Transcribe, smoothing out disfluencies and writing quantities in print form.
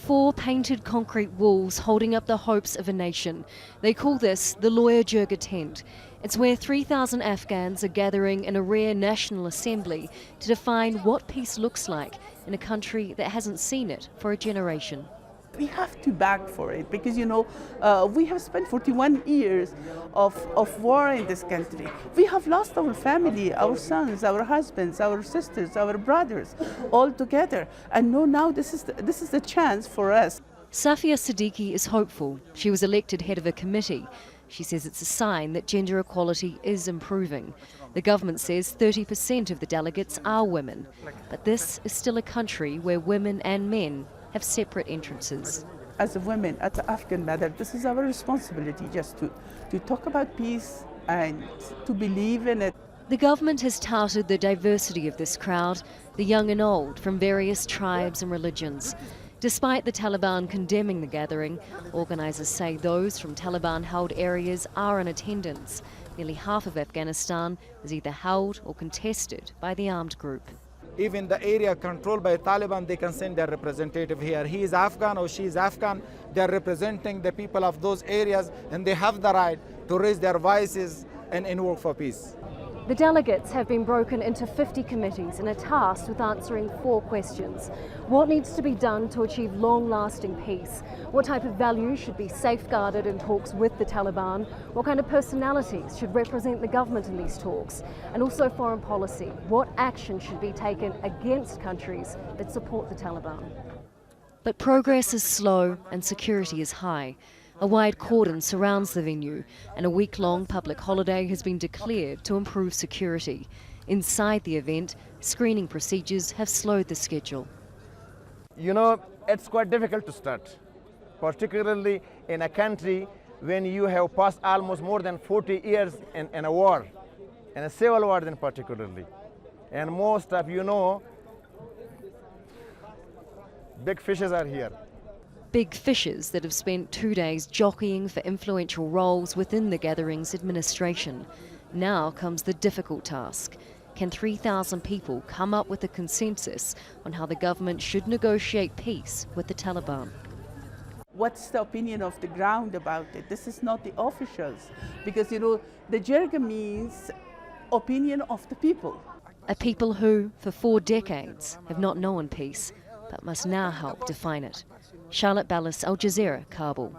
4 painted concrete walls holding up the hopes of a nation. They call this the Loya Jirga tent. It's where 3,000 Afghans are gathering in a rare national assembly to define what peace looks like in a country that hasn't seen it for a generation. We have to beg for it because, we have spent 41 years of war in this country. We have lost our family, our sons, our husbands, our sisters, our brothers, all together. And now this is the chance for us. SAFIA SIDDIQI is hopeful. She was elected head of a committee. She says it's a sign that gender equality is improving. The government says 30% of the delegates are women. But this is still a country where women and men have separate entrances. As a woman, as an Afghan mother, this is our responsibility just to talk about peace and to believe in it. The government has touted the diversity of this crowd, the young and old, from various tribes and religions. Despite the Taliban condemning the gathering, organisers say those from Taliban-held areas are in attendance. Nearly half of Afghanistan is either held or contested by the armed group. Even the area controlled by Taliban, they can send their representative here. He is Afghan or she is Afghan. They are representing the people of those areas, and they have the right to raise their voices and work for peace. The delegates have been broken into 50 committees and are tasked with answering 4 questions. What needs to be done to achieve long-lasting peace? What type of values should be safeguarded in talks with the Taliban? What kind of personalities should represent the government in these talks? And also foreign policy. What action should be taken against countries that support the Taliban? But progress is slow and security is high. A wide cordon surrounds the venue, and a week-long public holiday has been declared to improve security. Inside the event, screening procedures have slowed the schedule. It's quite difficult to start, particularly in a country when you have passed almost more than 40 years in a war, in a civil war then particularly. And most of big fishes are here. Big fishers that have spent 2 days jockeying for influential roles within the gathering's administration. Now comes the difficult task. Can 3,000 people come up with a consensus on how the government should negotiate peace with the Taliban? What's the opinion of the ground about it? This is not the officials, because the Jirga means opinion of the people. A people who, for 4 decades, have not known peace, but must now help define it. Bellis, Al Jazeera, Kabul.